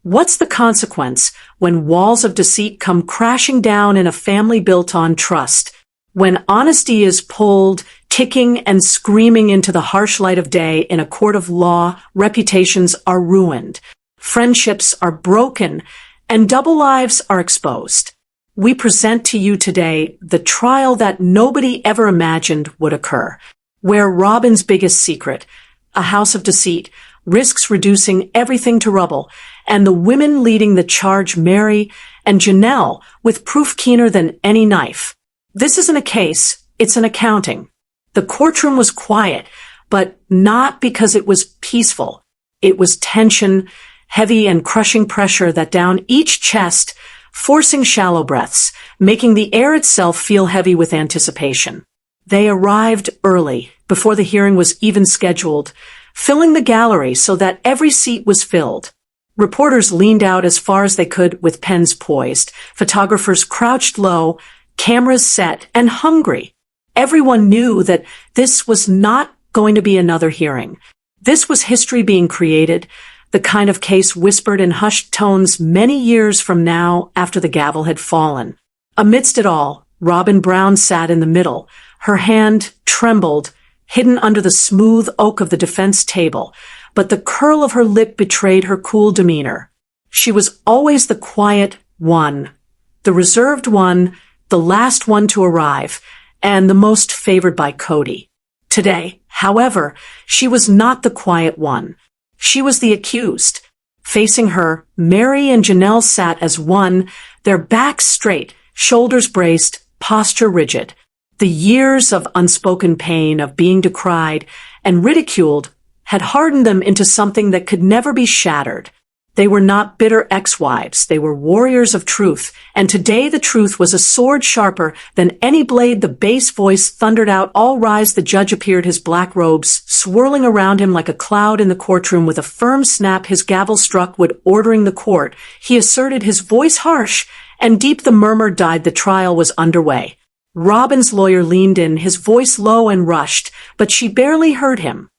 What's the consequence when walls of deceit come crashing down in a family built on trust? When honesty is pulled, ticking and screaming into the harsh light of day in a court of law, reputations are ruined, friendships are broken, and double lives are exposed. We present to you today the trial that nobody ever imagined would occur, where Robyn's biggest secret, a house of deceit, risks reducing everything to rubble, and the women leading the charge, Mary and Janelle, with proof keener than any knife. This isn't a case, it's an accounting. The courtroom was quiet, but not because it was peaceful. It was tension, heavy and crushing pressure that down each chest, forcing shallow breaths, making the air itself feel heavy with anticipation. They arrived early, before the hearing was even scheduled, filling the gallery so that every seat was filled. Reporters leaned out as far as they could with pens poised, photographers crouched low, cameras set and hungry. Everyone knew that this was not going to be another hearing. This was history being created, the kind of case whispered in hushed tones many years from now after the gavel had fallen. Amidst it all, Robyn Brown sat in the middle. Her hand trembled, hidden under the smooth oak of the defense table, but the curl of her lip betrayed her cool demeanor. She was always the quiet one, the reserved one, the last one to arrive, and the most favored by Kody. Today, however, she was not the quiet one. She was the accused. Facing her, Mary and Janelle sat as one, their backs straight, shoulders braced, posture rigid. The years of unspoken pain, of being decried and ridiculed, had hardened them into something that could never be shattered. They were not bitter ex-wives, they were warriors of truth, and today the truth was a sword sharper than any blade. The bass voice thundered out, "All rise." The judge appeared, his black robes swirling around him like a cloud in the courtroom. With a firm snap, his gavel struck, ordering the court. He asserted, his voice harsh, and deep the murmur died. The trial was underway. Robyn's lawyer leaned in, his voice low and rushed, but she barely heard him.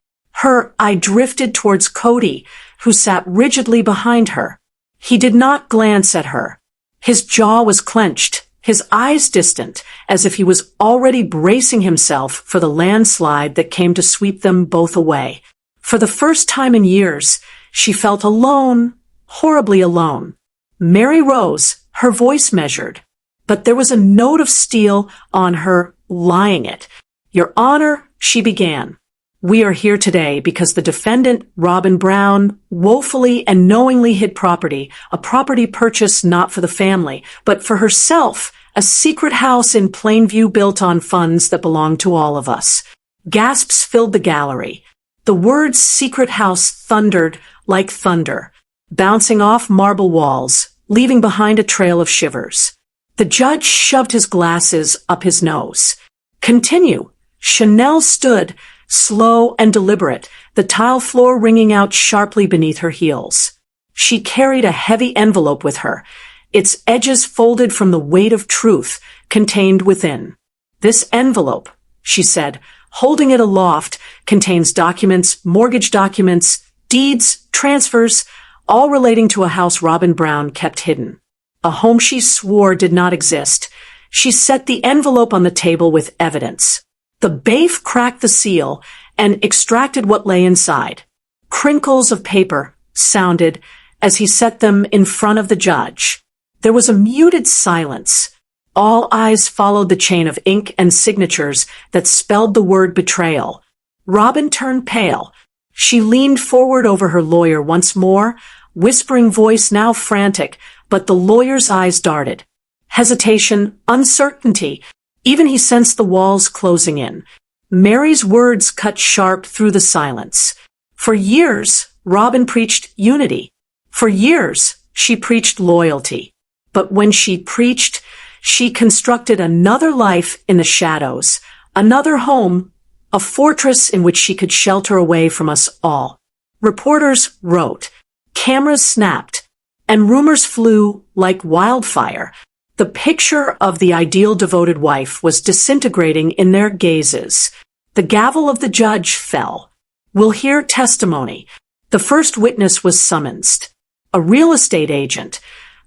Her eye drifted towards Kody, who sat rigidly behind her. He did not glance at her. His jaw was clenched, his eyes distant, as if he was already bracing himself for the landslide that came to sweep them both away. For the first time in years, she felt alone, horribly alone. Mary rose, her voice measured, but there was a note of steel on her, lying it. "Your Honor," she began, "we are here today because the defendant, Robyn Brown, woefully and knowingly hid property, a property purchased not for the family, but for herself, a secret house in Plainview built on funds that belong to all of us." Gasps filled the gallery. The words secret house thundered like thunder, bouncing off marble walls, leaving behind a trail of shivers. The judge shoved his glasses up his nose. "Continue." Janelle stood, slow and deliberate, the tile floor ringing out sharply beneath her heels. She carried a heavy envelope with her, its edges folded from the weight of truth contained within. "This envelope," she said, holding it aloft, "contains documents, mortgage documents, deeds, transfers, all relating to a house Robyn Brown kept hidden. A home she swore did not exist." She set the envelope on the table with evidence. The bailiff cracked the seal and extracted what lay inside. Crinkles of paper sounded as he set them in front of the judge. There was a muted silence. All eyes followed the chain of ink and signatures that spelled the word betrayal. Robyn turned pale. She leaned forward over her lawyer once more, whispering voice now frantic, but the lawyer's eyes darted. Hesitation, uncertainty. Even he sensed the walls closing in. Mary's words cut sharp through the silence. For years, Robyn preached unity. For years, she preached loyalty. But when she preached, she constructed another life in the shadows, another home, a fortress in which she could shelter away from us all. Reporters wrote, cameras snapped, and rumors flew like wildfire. The picture of the ideal devoted wife was disintegrating in their gazes. The gavel of the judge fell. We'll hear testimony. The first witness was summoned. a real estate agent,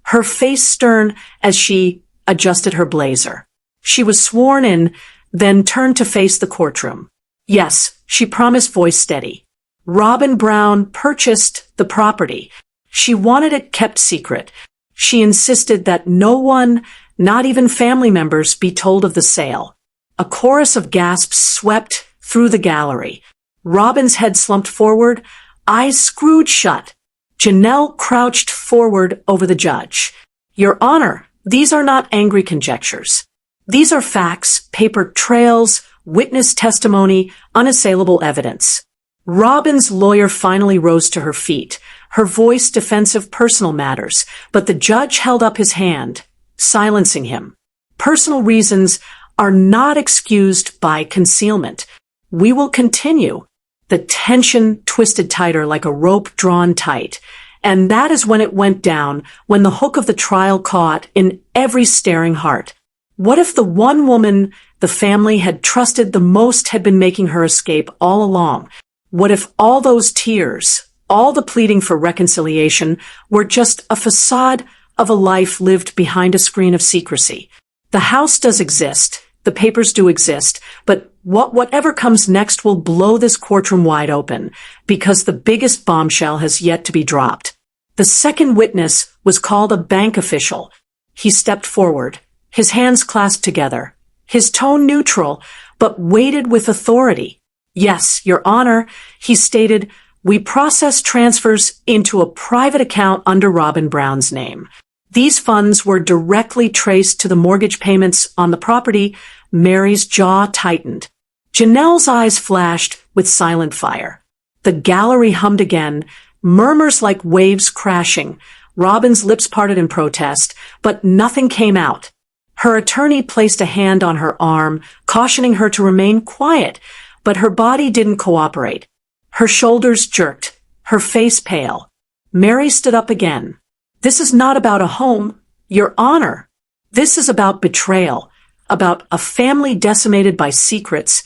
her face stern as she adjusted her blazer. She was sworn in, then turned to face the courtroom. Yes, she promised, voice steady. Robyn Brown purchased the property. She wanted it kept secret. She insisted that no one, not even family members, be told of the sale. A chorus of gasps swept through the gallery. Robyn's head slumped forward, eyes screwed shut. Janelle crouched forward over the judge. Your Honor, these are not angry conjectures. These are facts, paper trails, witness testimony, unassailable evidence. Robyn's lawyer finally rose to her feet, her voice defensive personal matters, but the judge held up his hand, silencing him. Personal reasons are not excused by concealment. We will continue. The tension twisted tighter like a rope drawn tight. And that is when it went down, when the hook of the trial caught in every staring heart. What if the one woman the family had trusted the most had been making her escape all along? What if all those tears, all the pleading for reconciliation, were just a facade of a life lived behind a screen of secrecy? The house does exist, the papers do exist, but whatever comes next will blow this courtroom wide open, because the biggest bombshell has yet to be dropped. The second witness was called a bank official. He stepped forward, his hands clasped together, his tone neutral, but weighted with authority. Yes, Your Honor, he stated, we process transfers into a private account under Robyn Brown's name. These funds were directly traced to the mortgage payments on the property. Mary's jaw tightened. Janelle's eyes flashed with silent fire. The gallery hummed again, murmurs like waves crashing. Robyn's lips parted in protest, but nothing came out. Her attorney placed a hand on her arm, cautioning her to remain quiet, but her body didn't cooperate. Her shoulders jerked, her face pale. Mary stood up again. This is not about a home, Your Honor. This is about betrayal, about a family decimated by secrets,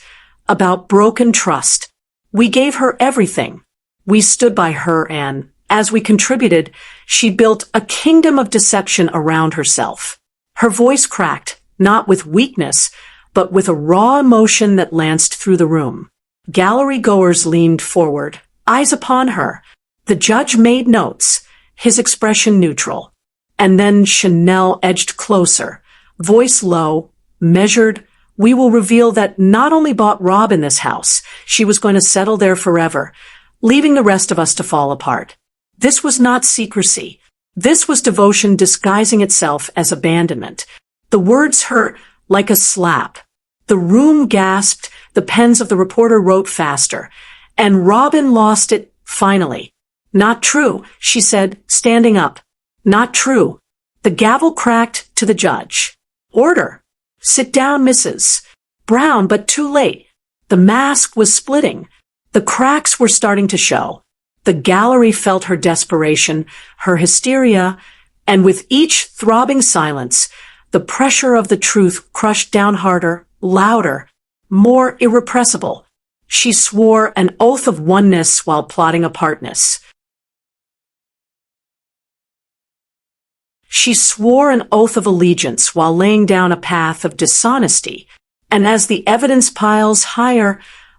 about broken trust. We gave her everything. We stood by her, and, as we contributed, she built a kingdom of deception around herself. Her voice cracked, not with weakness, but with a raw emotion that lanced through the room. Gallery goers leaned forward, eyes upon her. The judge made notes, his expression neutral. And then Janelle edged closer, voice low, measured. We will reveal that not only bought Robyn this house, she was going to settle there forever, leaving the rest of us to fall apart. This was not secrecy. This was devotion disguising itself as abandonment. The words hurt like a slap. The room gasped, the pens of the reporter wrote faster, and Robyn lost it finally. Not true, she said, standing up. Not true. The gavel cracked to the judge. Order. Sit down, Mrs. Brown, but too late. The mask was splitting. The cracks were starting to show. The gallery felt her desperation, her hysteria, and with each throbbing silence, the pressure of the truth crushed down harder, louder, more irrepressible. She swore an oath of oneness while plotting apartness. She swore an oath of allegiance while laying down a path of dishonesty. And as the evidence piles higher,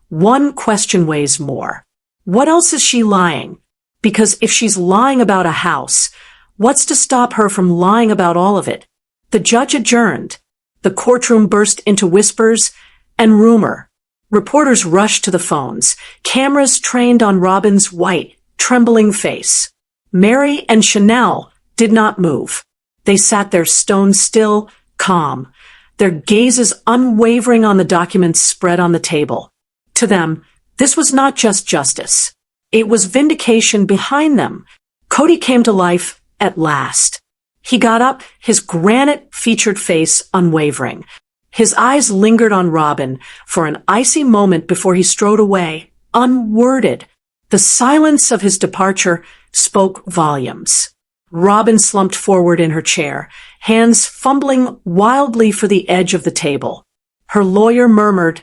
one question weighs more. What else is she lying? Because if she's lying about a house, what's to stop her from lying about all of it? The judge adjourned. The courtroom burst into whispers and rumor. Reporters rushed to the phones, cameras trained on Robyn's white, trembling face. Mary and Janelle did not move. They sat there stone still, calm, their gazes unwavering on the documents spread on the table. To them, this was not just justice. It was vindication behind them. Kody came to life at last. He got up, his granite-featured face unwavering. His eyes lingered on Robyn for an icy moment before he strode away, unworded. The silence of his departure spoke volumes. Robyn slumped forward in her chair, hands fumbling wildly for the edge of the table. Her lawyer murmured,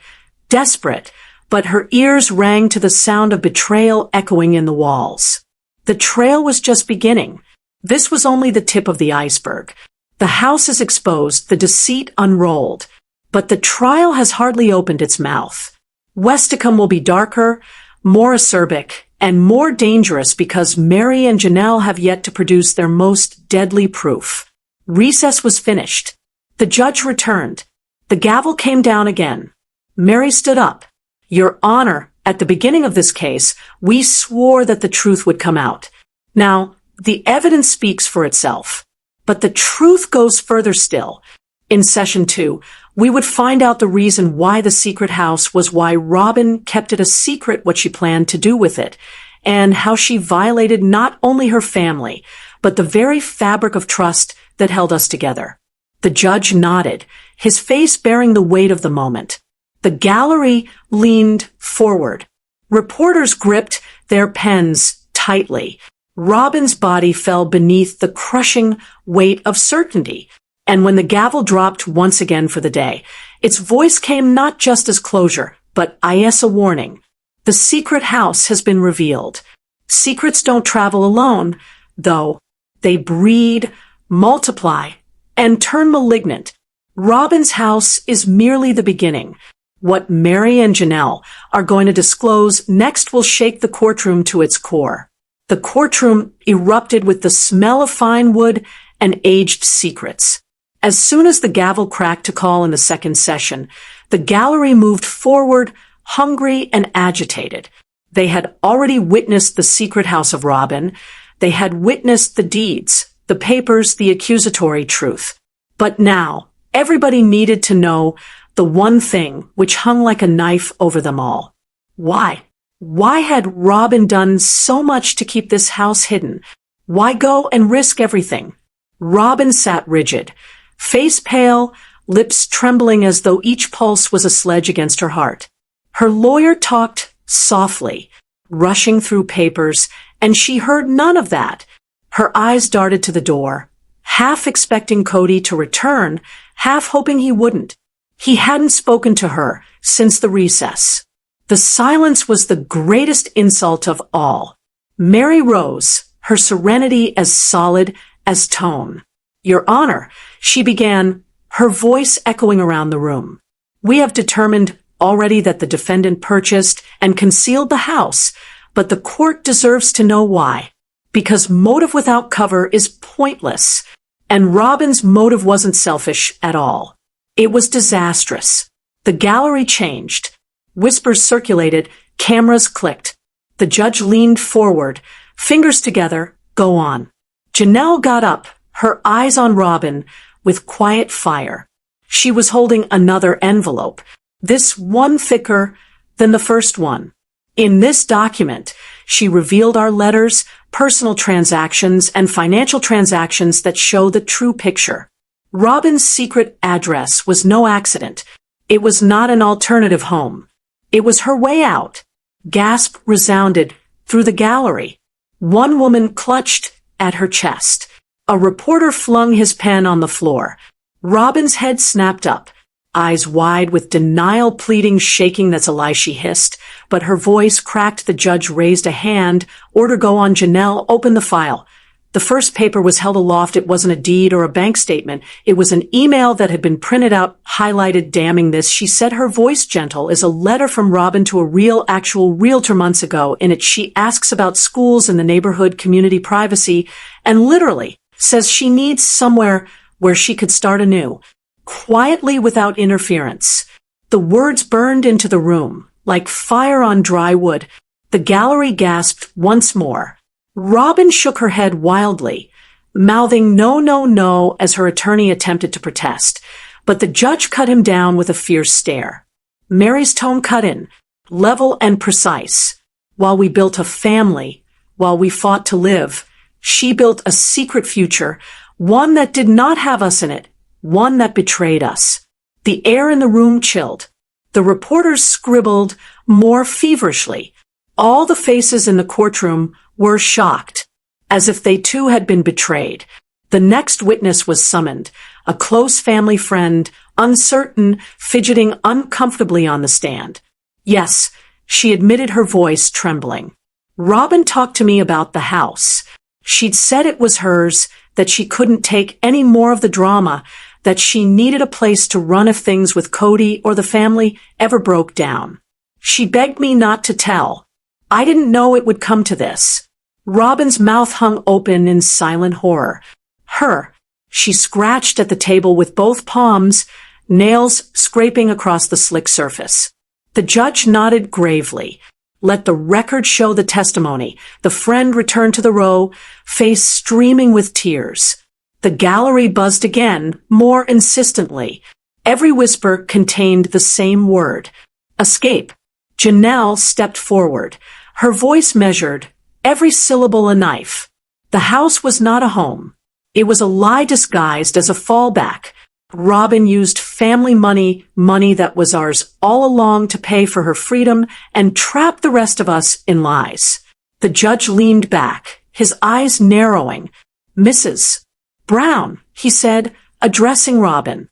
desperate, but her ears rang to the sound of betrayal echoing in the walls. The trail was just beginning. This was only the tip of the iceberg. The house is exposed, the deceit unrolled, but the trial has hardly opened its mouth. Westicum will be darker, more acerbic, and more dangerous because Mary and Janelle have yet to produce their most deadly proof. Recess was finished. The judge returned. The gavel came down again. Mary stood up. "Your Honor, at the beginning of this case, we swore that the truth would come out. Now, the evidence speaks for itself. But the truth goes further still. In Session 2, we would find out the reason why the secret house was why Robyn kept it a secret what she planned to do with it, and how she violated not only her family, but the very fabric of trust that held us together." The judge nodded, his face bearing the weight of the moment. The gallery leaned forward. Reporters gripped their pens tightly. Robyn's body fell beneath the crushing weight of certainty. And when the gavel dropped once again for the day, its voice came not just as closure, but as a warning. The secret house has been revealed. Secrets don't travel alone, though. They breed, multiply, and turn malignant. Robyn's house is merely the beginning. What Mary and Janelle are going to disclose next will shake the courtroom to its core. The courtroom erupted with the smell of fine wood and aged secrets. As soon as the gavel cracked to call in the second session, the gallery moved forward, hungry and agitated. They had already witnessed the secret house of Robyn. They had witnessed the deeds, the papers, the accusatory truth. But now, everybody needed to know the one thing which hung like a knife over them all. Why? Why had Robyn done so much to keep this house hidden? Why go and risk everything? Robyn sat rigid, face pale, lips trembling as though each pulse was a sledge against her heart. Her lawyer talked softly, rushing through papers, and she heard none of that. Her eyes darted to the door, half expecting Kody to return, half hoping he wouldn't. He hadn't spoken to her since the recess. The silence was the greatest insult of all. Mary rose, her serenity as solid as tone. "Your Honor," she began, her voice echoing around the room. "We have determined already that the defendant purchased and concealed the house, but the court deserves to know why. Because motive without cover is pointless, and Robyn's motive wasn't selfish at all. It was disastrous." The gallery changed. Whispers circulated, cameras clicked. The judge leaned forward, fingers together, "Go on." Janelle got up, her eyes on Robyn, with quiet fire. She was holding another envelope, this one thicker than the first one. In this document, she revealed our letters, personal transactions, and financial transactions that show the true picture. Robyn's secret address was no accident. It was not an alternative home. It was her way out. Gasp resounded through the gallery. One woman clutched at her chest. A reporter flung his pen on the floor. Robyn's head snapped up, eyes wide with denial pleading shaking. "That's a lie," she hissed, but her voice cracked. The judge raised a hand. "Order, go on." Janelle opened the file. The first paper was held aloft. It wasn't a deed or a bank statement. It was an email that had been printed out, highlighted, damning this. She said, her voice gentle, is a letter from Robyn to a actual realtor months ago. In it, she asks about schools in the neighborhood, community privacy, and literally says she needs somewhere where she could start anew, quietly without interference. The words burned into the room, like fire on dry wood. The gallery gasped once more. Robyn shook her head wildly, mouthing no, no, no as her attorney attempted to protest, but the judge cut him down with a fierce stare. Mary's tone cut in, level and precise. While we built a family, while we fought to live, she built a secret future, one that did not have us in it, one that betrayed us. The air in the room chilled. The reporters scribbled more feverishly. All the faces in the courtroom were shocked, as if they too had been betrayed. The next witness was summoned, a close family friend, uncertain, fidgeting uncomfortably on the stand. "Yes," she admitted, her voice trembling. "Robyn talked to me about the house. She'd said it was hers, that she couldn't take any more of the drama, that she needed a place to run if things with Kody or the family ever broke down. She begged me not to tell. I didn't know it would come to this. Robyn's mouth hung open in silent horror. She scratched at the table with both palms, nails scraping across the slick surface. The judge nodded gravely. Let the record show the testimony. The friend returned to the row, face streaming with tears. The gallery buzzed again, more insistently. Every whisper contained the same word. Escape. Janelle stepped forward. Her voice measured, every syllable a knife. The house was not a home. It was a lie disguised as a fallback. Robyn used family money that was ours all along to pay for her freedom and trap the rest of us in lies. The judge leaned back, his eyes narrowing. Mrs. Brown, he said, addressing Robyn.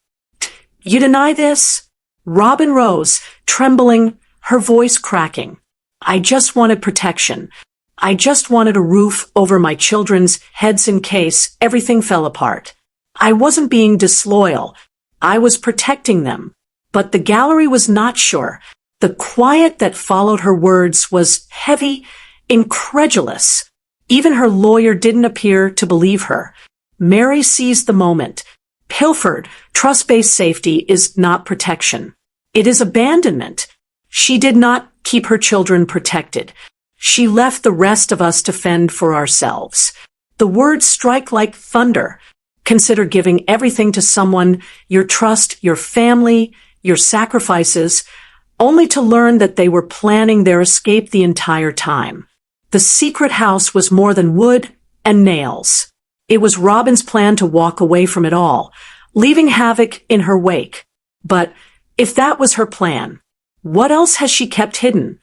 You deny this? Robyn rose, trembling, her voice cracking. I just wanted protection. I just wanted a roof over my children's heads in case everything fell apart. I wasn't being disloyal. I was protecting them. But the gallery was not sure. The quiet that followed her words was heavy, incredulous. Even her lawyer didn't appear to believe her. Mary seized the moment. Pilfered, trust-based safety is not protection. It is abandonment. She did not keep her children protected. She left the rest of us to fend for ourselves. The words strike like thunder. Consider giving everything to someone, your trust, your family, your sacrifices, only to learn that they were planning their escape the entire time. The secret house was more than wood and nails. It was Robyn's plan to walk away from it all, leaving havoc in her wake. But if that was her plan, what else has she kept hidden?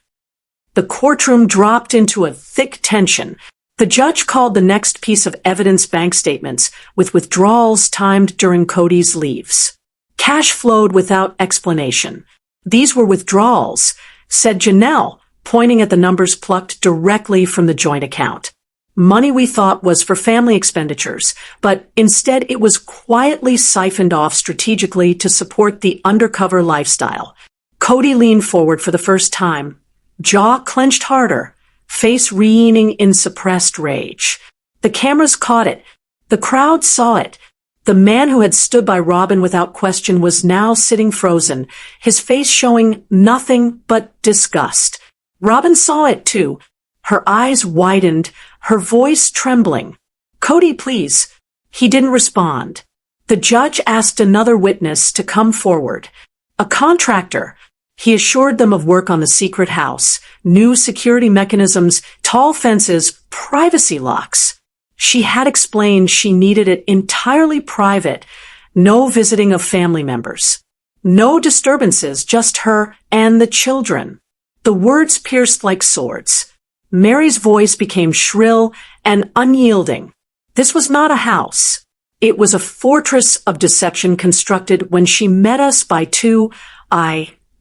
The courtroom dropped into a thick tension. The judge called the next piece of evidence bank statements, with withdrawals timed during Kody's leaves. Cash flowed without explanation. These were withdrawals, said Janelle, pointing at the numbers plucked directly from the joint account. Money we thought was for family expenditures, but instead it was quietly siphoned off strategically to support the undercover lifestyle. Kody leaned forward for the first time, jaw clenched harder, face reeling in suppressed rage. The cameras caught it. The crowd saw it. The man who had stood by Robyn without question was now sitting frozen, his face showing nothing but disgust. Robyn saw it too. Her eyes widened, her voice trembling. Kody, please. He didn't respond. The judge asked another witness to come forward. A contractor. He assured them of work on the secret house, new security mechanisms, tall fences, privacy locks. She had explained she needed it entirely private, no visiting of family members. No disturbances, just her and the children. The words pierced like swords. Mary's voice became shrill and unyielding. This was not a house. It was a fortress of deception constructed when she met us by two,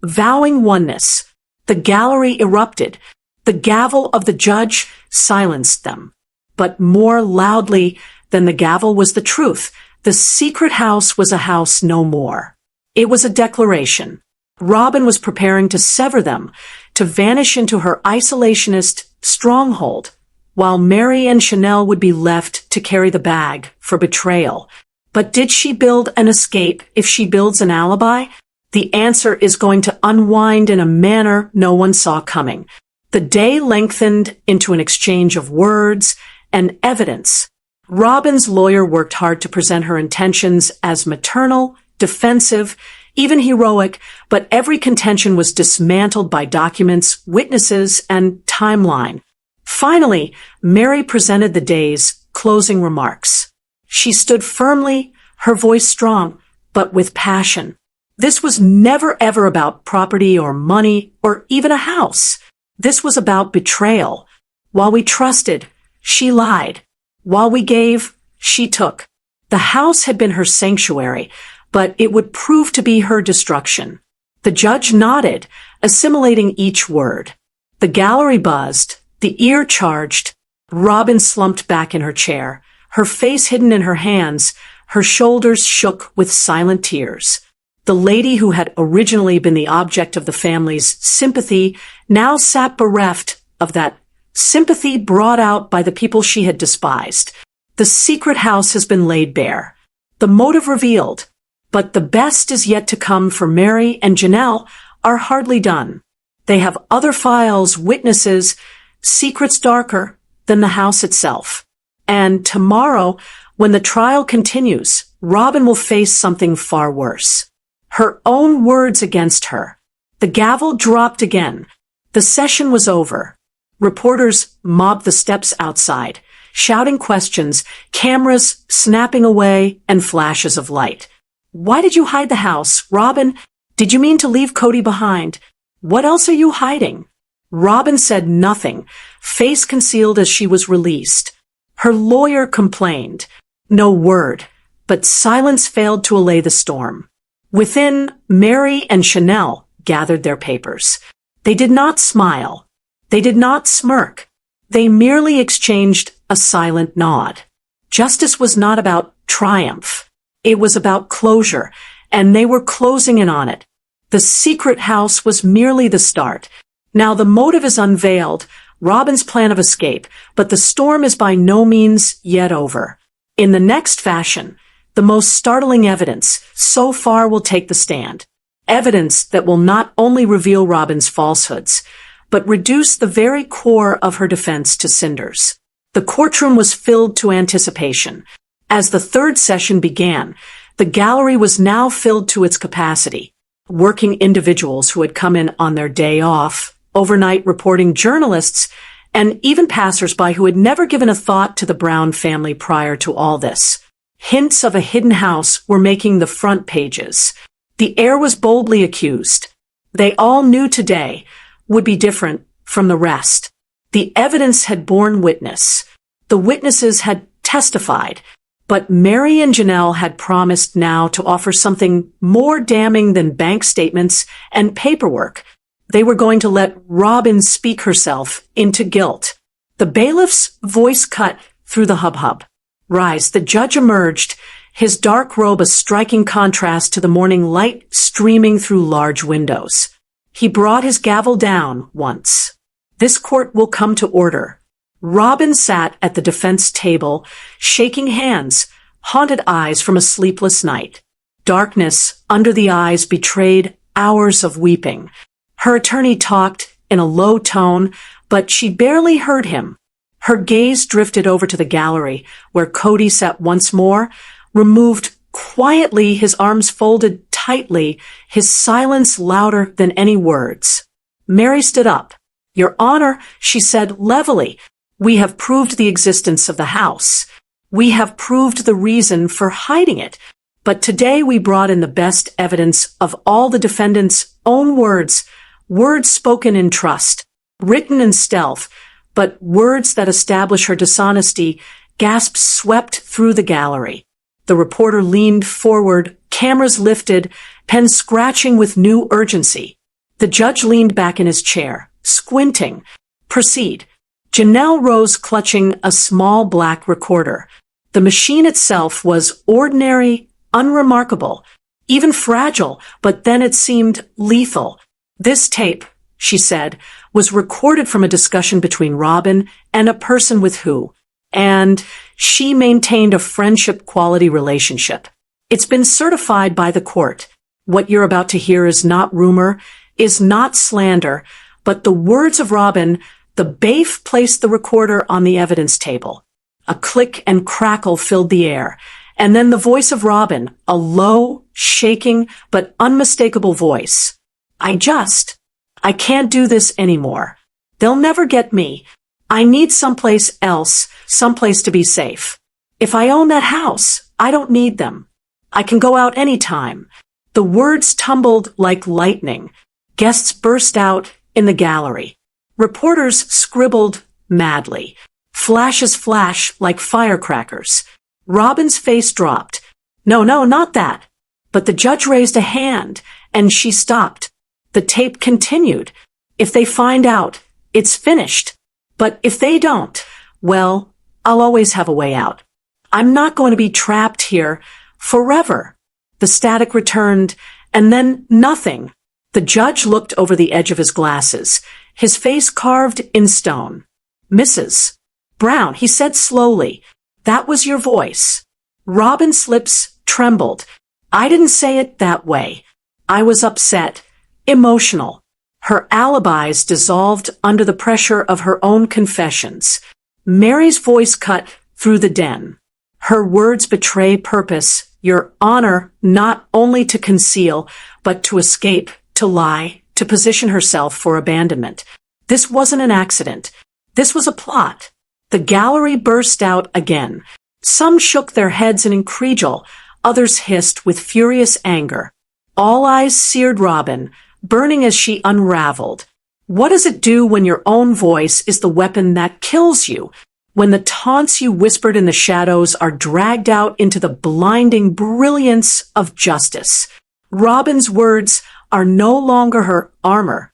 vowing oneness. The gallery erupted. The gavel of the judge silenced them. But more loudly than the gavel was the truth. The secret house was a house no more. It was a declaration. Robyn was preparing to sever them, to vanish into her isolationist stronghold, while Mary and Janelle would be left to carry the bag for betrayal. But did she build an escape if she builds an alibi? The answer is going to unwind in a manner no one saw coming. The day lengthened into an exchange of words and evidence. Robyn's lawyer worked hard to present her intentions as maternal, defensive, even heroic, but every contention was dismantled by documents, witnesses, and timeline. Finally, Mary presented the day's closing remarks. She stood firmly, her voice strong, but with passion. This was never ever about property or money or even a house. This was about betrayal. While we trusted, she lied. While we gave, she took. The house had been her sanctuary, but it would prove to be her destruction. The judge nodded, assimilating each word. The gallery buzzed, the ear charged. Robyn slumped back in her chair, her face hidden in her hands, her shoulders shook with silent tears. The lady who had originally been the object of the family's sympathy now sat bereft of that sympathy brought out by the people she had despised. The secret house has been laid bare, the motive revealed, but the best is yet to come, for Mary and Janelle are hardly done. They have other files, witnesses, secrets darker than the house itself. And tomorrow, when the trial continues, Robyn will face something far worse. Her own words against her. The gavel dropped again. The session was over. Reporters mobbed the steps outside, shouting questions, cameras snapping away, and flashes of light. Why did you hide the house, Robyn? Did you mean to leave Kody behind? What else are you hiding? Robyn said nothing, face concealed as she was released. Her lawyer complained. No word, but silence failed to allay the storm. Within, Mary and Janelle gathered their papers. They did not smile. They did not smirk. They merely exchanged a silent nod. Justice was not about triumph. It was about closure, and they were closing in on it. The secret house was merely the start. Now the motive is unveiled, Robyn's plan of escape, but the storm is by no means yet over. In the next fashion, the most startling evidence so far will take the stand. Evidence that will not only reveal Robyn's falsehoods, but reduce the very core of her defense to cinders. The courtroom was filled to anticipation. As the third session began, the gallery was now filled to its capacity. Working individuals who had come in on their day off, overnight reporting journalists, and even passers-by who had never given a thought to the Brown family prior to all this. Hints of a hidden house were making the front pages. The heir was boldly accused. They all knew today would be different from the rest. The evidence had borne witness. The witnesses had testified. But Mary and Janelle had promised now to offer something more damning than bank statements and paperwork. They were going to let Robyn speak herself into guilt. The bailiff's voice cut through the hubbub. Rise, the judge emerged, his dark robe a striking contrast to the morning light streaming through large windows. He brought his gavel down once. This court will come to order. Robyn sat at the defense table, shaking hands, haunted eyes from a sleepless night. Darkness under the eyes betrayed hours of weeping. Her attorney talked in a low tone, but she barely heard him. Her gaze drifted over to the gallery, where Kody sat once more, removed quietly, his arms folded tightly, his silence louder than any words. Mary stood up. Your Honor, she said levelly, we have proved the existence of the house. We have proved the reason for hiding it. But today we brought in the best evidence of all the defendant's own words, words spoken in trust, written in stealth, but words that establish her dishonesty. Gasps swept through the gallery. The reporter leaned forward, cameras lifted, pen scratching with new urgency. The judge leaned back in his chair, squinting. Proceed. Janelle rose, clutching a small black recorder. The machine itself was ordinary, unremarkable, even fragile, but then it seemed lethal. This tape, she said, was recorded from a discussion between Robyn and a person with who, and she maintained a friendship-quality relationship. It's been certified by the court. What you're about to hear is not rumor, is not slander, but the words of Robyn. The bailiff placed the recorder on the evidence table. A click and crackle filled the air, and then the voice of Robyn, a low, shaking, but unmistakable voice. I can't do this anymore. They'll never get me. I need someplace else, someplace to be safe. If I own that house, I don't need them. I can go out anytime. The words tumbled like lightning. Guests burst out in the gallery. Reporters scribbled madly. Flashes flash like firecrackers. Robyn's face dropped. No, not that. But the judge raised a hand, and she stopped. The tape continued. If they find out, it's finished. But if they don't, Well, I'll always have a way out. I'm not going to be trapped here forever. The static returned, and then nothing. The judge looked over the edge of his glasses, his face carved in stone. Mrs. Brown, he said slowly, that was your voice. Robyn's lips trembled. I didn't say it that way. I was upset, emotional. Her alibis dissolved under the pressure of her own confessions. Mary's voice cut through the den. Her words betray purpose, Your Honor, not only to conceal, but to escape, to lie, to position herself for abandonment. This wasn't an accident. This was a plot. The gallery burst out again. Some shook their heads in incredulity, others hissed with furious anger. All eyes seared Robyn, burning as she unraveled. What does it do when your own voice is the weapon that kills you? When the taunts you whispered in the shadows are dragged out into the blinding brilliance of justice? Robyn's words are no longer her armor.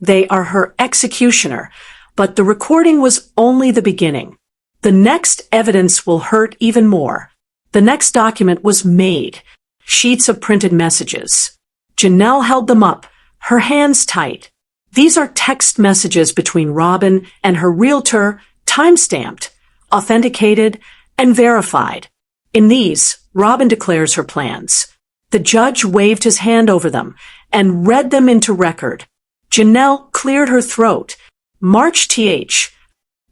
They are her executioner, but the recording was only the beginning. The next evidence will hurt even more. The next document was made. Sheets of printed messages. Janelle held them up, her hands tight. These are text messages between Robyn and her realtor, time-stamped, authenticated, and verified. In these, Robyn declares her plans. The judge waved his hand over them and read them into record. Janelle cleared her throat. March th.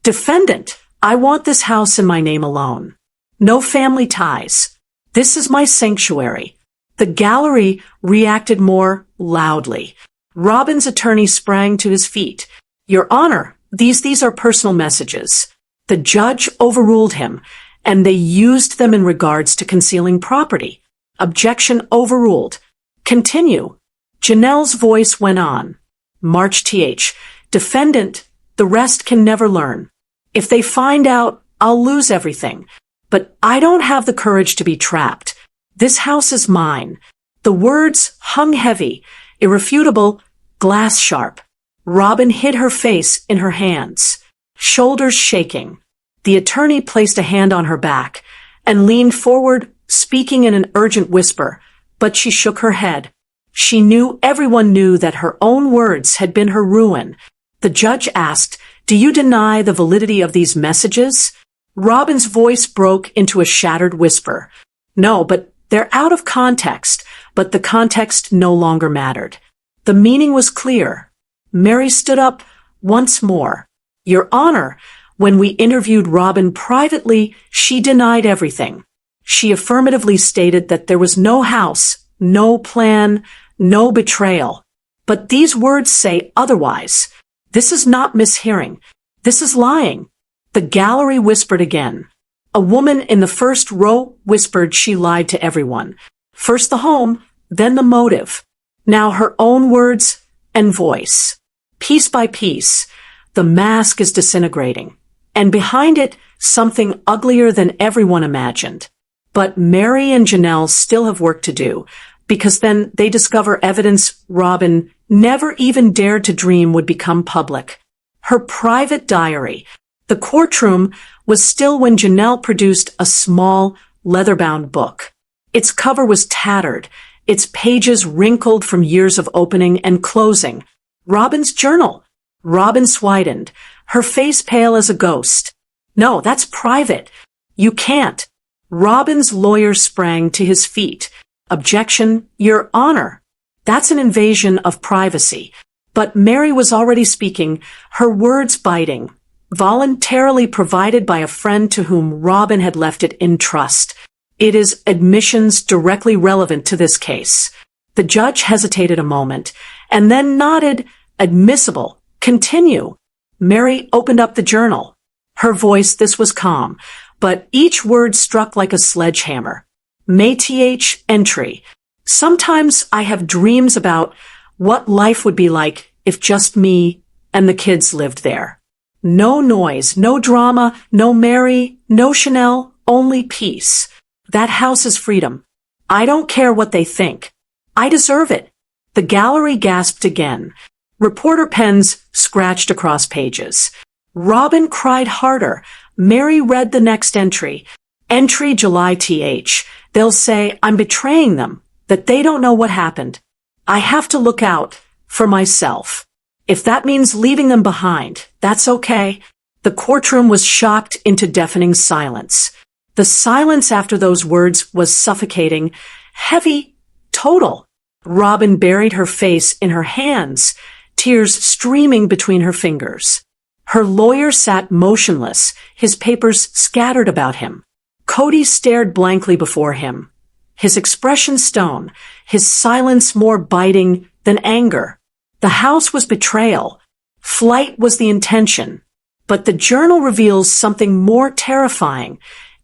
Defendant, I want this house in my name alone. No family ties. This is my sanctuary. The gallery reacted more loudly. Robyn's attorney sprang to his feet. Your Honor, these are personal messages. The judge overruled him, and they used them in regards to concealing property. Objection overruled. Continue. Janelle's voice went on. March th. Defendant, the rest can never learn. If they find out, I'll lose everything. But I don't have the courage to be trapped. This house is mine. The words hung heavy, irrefutable, glass sharp. Robyn hid her face in her hands, shoulders shaking. The attorney placed a hand on her back and leaned forward, speaking in an urgent whisper, but she shook her head. She knew everyone knew that her own words had been her ruin. The judge asked, do you deny the validity of these messages? Robyn's voice broke into a shattered whisper. No, but they're out of context, but the context no longer mattered. The meaning was clear. Mary stood up once more. Your Honor, when we interviewed Robyn privately, she denied everything. She affirmatively stated that there was no house, no plan, no betrayal. But these words say otherwise. This is not mishearing. This is lying. The gallery whispered again. A woman in the first row whispered she lied to everyone. First the home, then the motive. Now her own words and voice. Piece by piece, the mask is disintegrating. And behind it, something uglier than everyone imagined. But Mary and Janelle still have work to do, because then they discover evidence Robyn never even dared to dream would become public. Her private diary. The courtroom was still when Janelle produced a small, leather-bound book. Its cover was tattered, its pages wrinkled from years of opening and closing. Robyn's journal. Robyn widened, her face pale as a ghost. No, that's private. You can't. Robyn's lawyer sprang to his feet. Objection, Your Honor. That's an invasion of privacy. But Mary was already speaking, her words biting. Voluntarily provided by a friend to whom Robyn had left it in trust. It is admissions directly relevant to this case. The judge hesitated a moment, and then nodded, admissible. Continue. Mary opened up the journal. Her voice, this was calm, but each word struck like a sledgehammer. May th. Entry. Sometimes I have dreams about what life would be like if just me and the kids lived there. No noise, no drama, no Mary, no Chanel, only peace. That house is freedom. I don't care what they think. I deserve it. The gallery gasped again. Reporter pens scratched across pages. Robyn cried harder. Mary read the next entry. Entry July th. They'll say I'm betraying them, that they don't know what happened. I have to look out for myself. If that means leaving them behind, that's okay. The courtroom was shocked into deafening silence. The silence after those words was suffocating, heavy, total. Robyn buried her face in her hands, tears streaming between her fingers. Her lawyer sat motionless, his papers scattered about him. Kody stared blankly before him, his expression stone, his silence more biting than anger. The house was betrayal. Flight was the intention. But the journal reveals something more terrifying.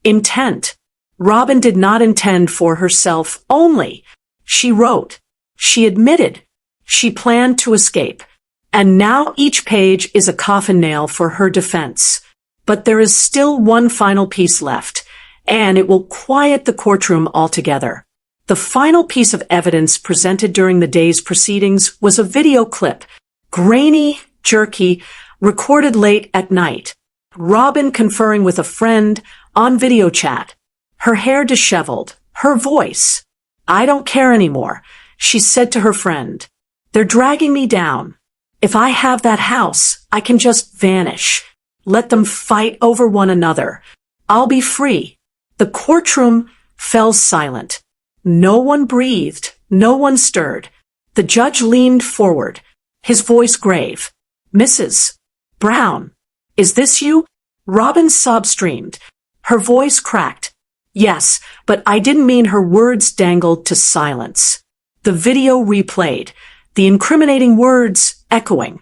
Intent. Robyn did not intend for herself only. She wrote. She admitted. She planned to escape. And now each page is a coffin nail for her defense. But there is still one final piece left, and it will quiet the courtroom altogether. The final piece of evidence presented during the day's proceedings was a video clip, grainy, jerky, recorded late at night. Robyn conferring with a friend on video chat, her hair disheveled, her voice. I don't care anymore, she said to her friend. They're dragging me down. If I have that house, I can just vanish. Let them fight over one another. I'll be free. The courtroom fell silent. No one breathed. No one stirred. The judge leaned forward, his voice grave. Mrs. Brown, is this you? Robyn's sob streamed. Her voice cracked. Yes, but I didn't mean her words dangled to silence. The video replayed, the incriminating words echoing.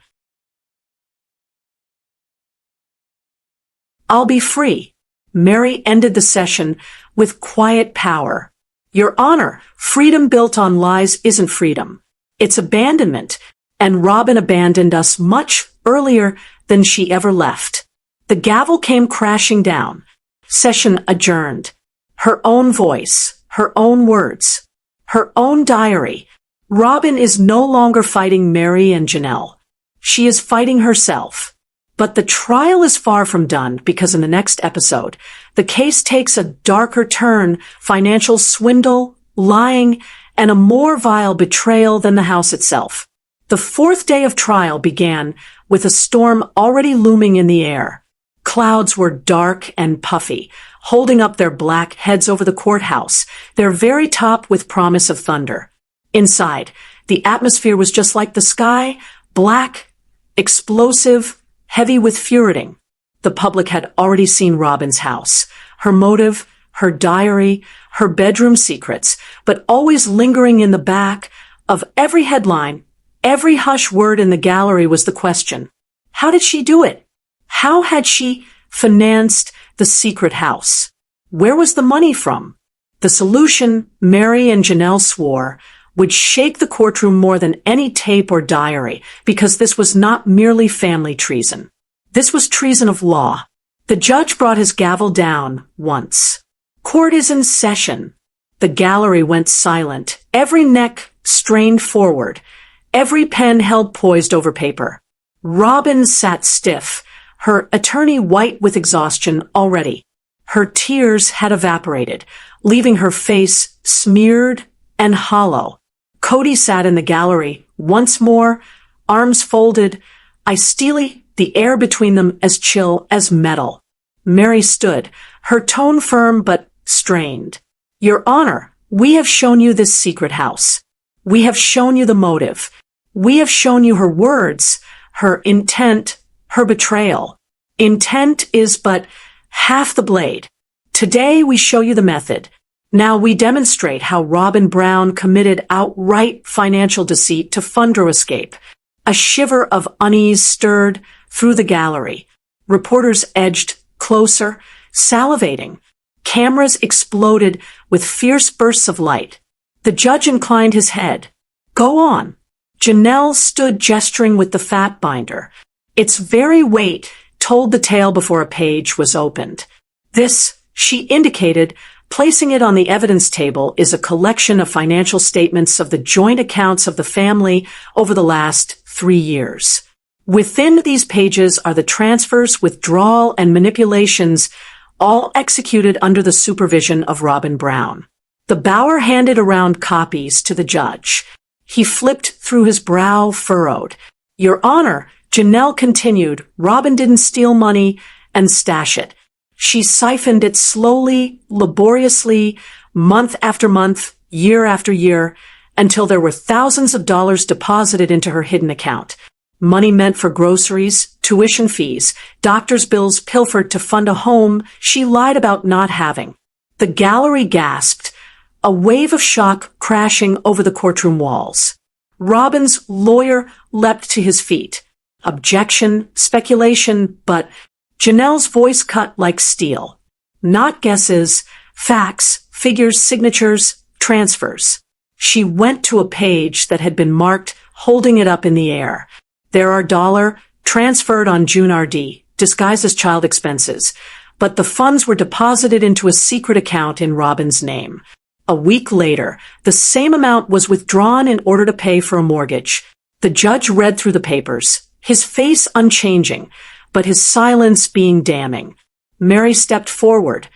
I'll be free. Mary ended the session with quiet power. Your Honor, freedom built on lies isn't freedom. It's abandonment, and Robyn abandoned us much earlier than she ever left. The gavel came crashing down. Session adjourned. Her own voice, her own words, her own diary. Robyn is no longer fighting Mary and Janelle. She is fighting herself. But the trial is far from done because in the next episode, the case takes a darker turn, financial swindle, lying, and a more vile betrayal than the house itself. The fourth day of trial began with a storm already looming in the air. Clouds were dark and puffy, holding up their black heads over the courthouse, their very top with promise of thunder. Inside, the atmosphere was just like the sky, black, explosive, heavy with fury. The public had already seen Robyn's house, her motive, her diary, her bedroom secrets, but always lingering in the back of every headline, every hush word in the gallery was the question. How did she do it? How had she financed the secret house? Where was the money from? The solution, Mary and Janelle swore, would shake the courtroom more than any tape or diary, because this was not merely family treason. This was treason of law. The judge brought his gavel down once. Court is in session. The gallery went silent, every neck strained forward, every pen held poised over paper. Robyn sat stiff, her attorney white with exhaustion already. Her tears had evaporated, leaving her face smeared and hollow. Kody sat in the gallery, once more, arms folded, steely, the air between them as chill as metal. Mary stood, her tone firm but strained. Your Honor, we have shown you this secret house. We have shown you the motive. We have shown you her words, her intent, her betrayal. Intent is but half the blade. Today we show you the method. Now we demonstrate how Robyn Brown committed outright financial deceit to fund her escape. A shiver of unease stirred through the gallery. Reporters edged closer, salivating. Cameras exploded with fierce bursts of light. The judge inclined his head. Go on. Janelle stood gesturing with the fat binder. Its very weight told the tale before a page was opened. This, she indicated, Placing it on the evidence table is a collection of financial statements of the joint accounts of the family over the last 3 years. Within these pages are the transfers, withdrawal, and manipulations, all executed under the supervision of Robyn Brown. The Bower handed around copies to the judge. He flipped through, his brow furrowed. "Your Honor," Janelle continued, "Robyn didn't steal money and stash it. She siphoned it slowly, laboriously, month after month, year after year, until there were thousands of dollars deposited into her hidden account. Money meant for groceries, tuition fees, doctor's bills pilfered to fund a home she lied about not having." The gallery gasped, a wave of shock crashing over the courtroom walls. Robyn's lawyer leapt to his feet. Objection, speculation, but Janelle's voice cut like steel. Not guesses, facts, figures, signatures, transfers. She went to a page that had been marked, holding it up in the air. "There are $, transferred on June RD, disguised as child expenses, but the funds were deposited into a secret account in Robyn's name. A week later, the same amount was withdrawn in order to pay for a mortgage." The judge read through the papers, his face unchanging, but his silence being damning. Mary stepped forward,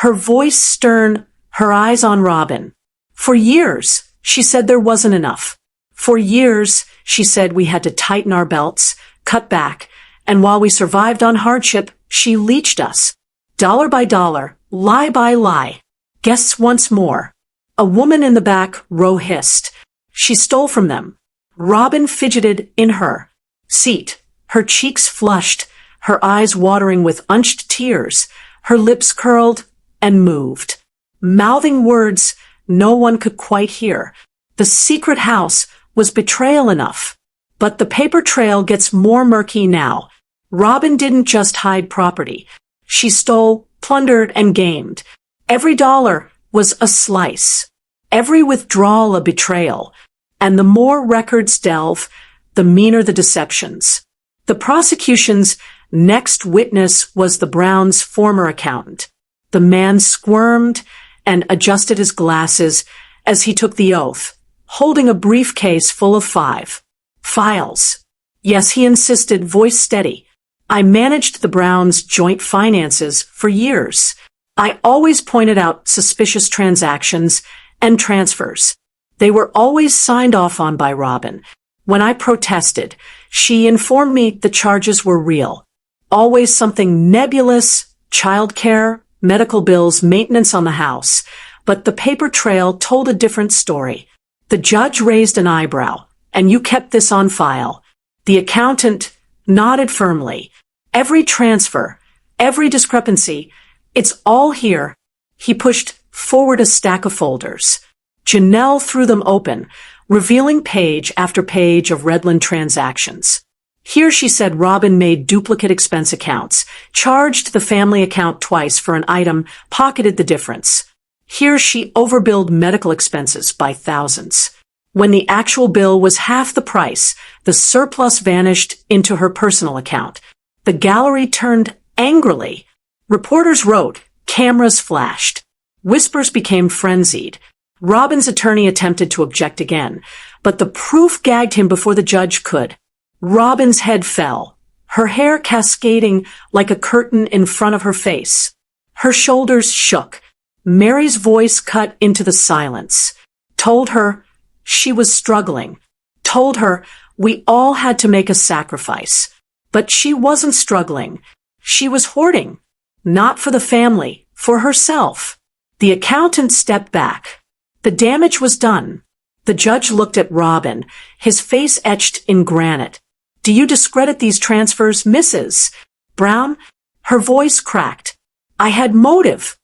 her voice stern, her eyes on Robyn. "For years," she said, "there wasn't enough. For years," she said, "we had to tighten our belts, cut back, and while we survived on hardship, she leeched us. Dollar by dollar, lie by lie." Guests once more. A woman in the back row hissed. "She stole from them." Robyn fidgeted in her seat, her cheeks flushed, her eyes watering with unshed tears, her lips curled and moved, mouthing words no one could quite hear. The secret house was betrayal enough. But the paper trail gets more murky now. Robyn didn't just hide property. She stole, plundered, and gamed. Every dollar was a slice, every withdrawal a betrayal, and the more records delve, the meaner the deceptions. The prosecution's next witness was the Browns' former accountant. The man squirmed and adjusted his glasses as he took the oath, holding a briefcase full of files. "Yes," he insisted, voice steady. "I managed the Browns' joint finances for years. I always pointed out suspicious transactions and transfers. They were always signed off on by Robyn. When I protested, she informed me the charges were real. Always something nebulous, childcare, medical bills, maintenance on the house. But the paper trail told a different story." The judge raised an eyebrow. "And you kept this on file?" The accountant nodded firmly. "Every transfer, every discrepancy, it's all here." He pushed forward a stack of folders. Janelle threw them open, revealing page after page of Redland transactions. "Here," she said, "Robyn made duplicate expense accounts, charged the family account twice for an item, pocketed the difference. Here she overbilled medical expenses by thousands. When the actual bill was half the price, the surplus vanished into her personal account." The gallery turned angrily. Reporters wrote, cameras flashed. Whispers became frenzied. Robyn's attorney attempted to object again, but the proof gagged him before the judge could. Robyn's head fell, her hair cascading like a curtain in front of her face. Her shoulders shook. Mary's voice cut into the silence, told her she was struggling, told her we all had to make a sacrifice. But she wasn't struggling. She was hoarding. Not for the family, for herself. The accountant stepped back. The damage was done. The judge looked at Robyn, his face etched in granite. "Do you discredit these transfers, Mrs. Brown?" Her voice cracked. "I had motive."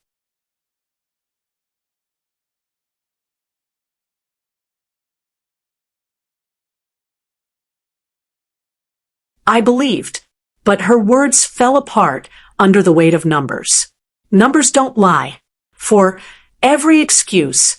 "I believed," but her words fell apart under the weight of numbers. Numbers don't lie. For every excuse,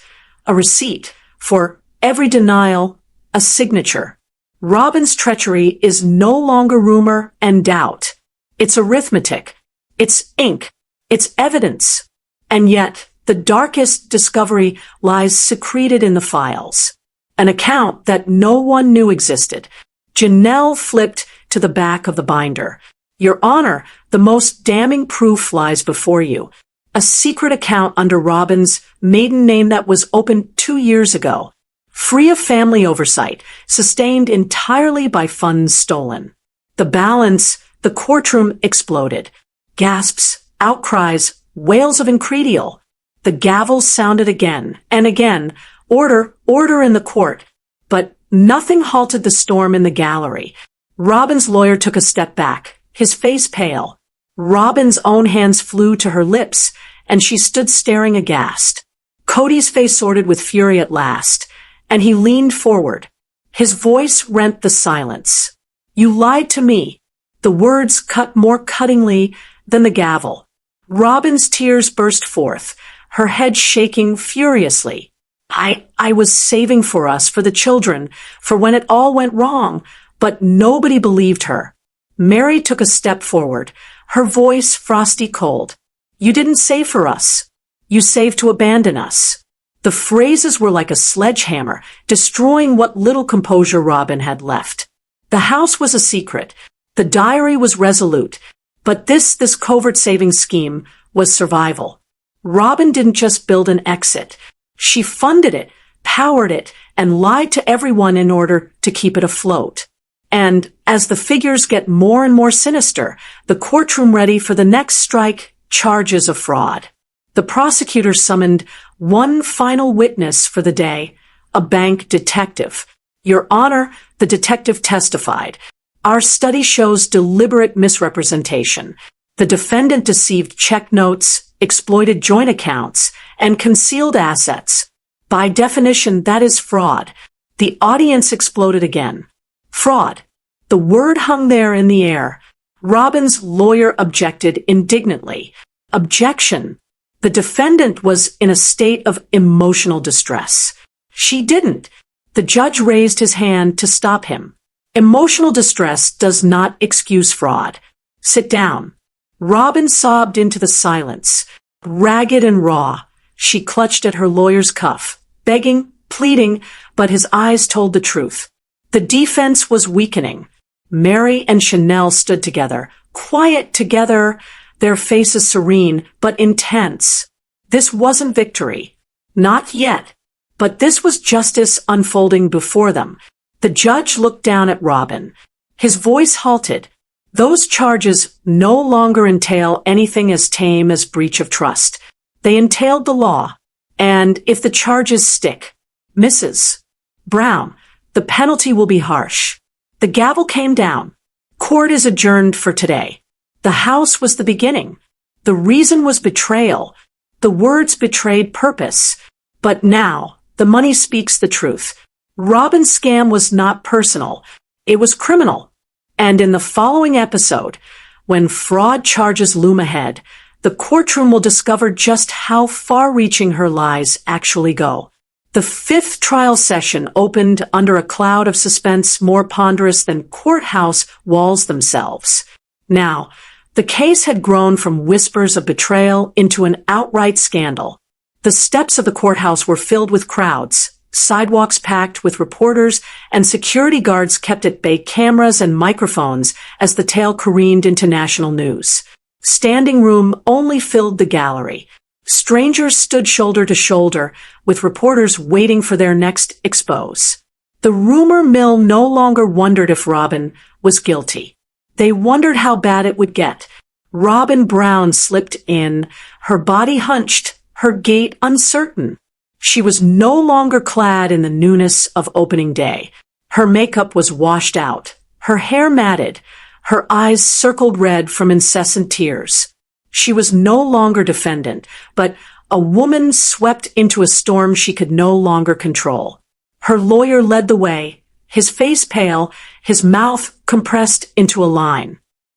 a receipt. For every denial, a signature. Robyn's treachery is no longer rumor and doubt. It's arithmetic. It's ink. It's evidence. And yet, The darkest discovery lies secreted in the files. An account that no one knew existed. Janelle flipped to the back of the binder. Your Honor, the most damning proof lies before you. A secret account under Robyn's maiden name that was opened 2 years ago. Free of family oversight, sustained entirely by funds stolen. The balance, the courtroom exploded. Gasps, outcries, wails of incredible. The gavel sounded again and again. Order, order in the court. But nothing halted the storm in the gallery. Robyn's lawyer took a step back, his face pale. Robyn's own hands flew to her lips, and she stood staring aghast. Kody's face sorted with fury at last, and he leaned forward. His voice rent the silence. You lied to me. The words cut more cuttingly than the gavel. Robyn's tears burst forth, her head shaking furiously. I was saving for us, for the children, for when it all went wrong, but nobody believed her. Mary took a step forward, her voice frosty cold. You didn't save for us. You saved to abandon us. The phrases were like a sledgehammer, destroying what little composure Robyn had left. The house was a secret. The diary was resolute. But this covert saving scheme was survival. Robyn didn't just build an exit. She funded it, powered it, and lied to everyone in order to keep it afloat. And as the figures get more and more sinister, the courtroom ready for the next strike, charges of fraud. The prosecutor summoned one final witness for the day, a bank detective. Your Honor, the detective testified. Our study shows deliberate misrepresentation. The defendant deceived check notes, exploited joint accounts, and concealed assets. By definition, that is fraud. The audience exploded again. Fraud. The word hung there in the air. Robyn's lawyer objected indignantly. Objection. The defendant was in a state of emotional distress. She didn't. The judge raised his hand to stop him. Emotional distress does not excuse fraud. Sit down. Robyn sobbed into the silence. Ragged and raw, she clutched at her lawyer's cuff, begging, pleading, but his eyes told the truth. The defense was weakening. Mary and Janelle stood together, quiet together, their faces serene but intense. This wasn't victory. Not yet. But this was justice unfolding before them. The judge looked down at Robyn. His voice halted. Those charges no longer entail anything as tame as breach of trust. They entailed the law. And if the charges stick, Mrs. Brown, the penalty will be harsh. The gavel came down. Court is adjourned for today. The house was the beginning. The reason was betrayal. The words betrayed purpose. But now, the money speaks the truth. Robyn's scam was not personal. It was criminal. And in the following episode, when fraud charges loom ahead, the courtroom will discover just how far-reaching her lies actually go. The fifth trial session opened under a cloud of suspense more ponderous than courthouse walls themselves. Now, the case had grown from whispers of betrayal into an outright scandal. The steps of the courthouse were filled with crowds, sidewalks packed with reporters, and security guards kept at bay cameras and microphones as the tale careened into national news. Standing room only filled the gallery. Strangers stood shoulder to shoulder, with reporters waiting for their next expose. The rumor mill no longer wondered if Robyn was guilty. They wondered how bad it would get. Robyn Brown slipped in, her body hunched, her gait uncertain. She was no longer clad in the newness of opening day. Her makeup was washed out, her hair matted, her eyes circled red from incessant tears. She was no longer defendant, but a woman swept into a storm she could no longer control. Her lawyer led the way, his face pale, his mouth compressed into a line.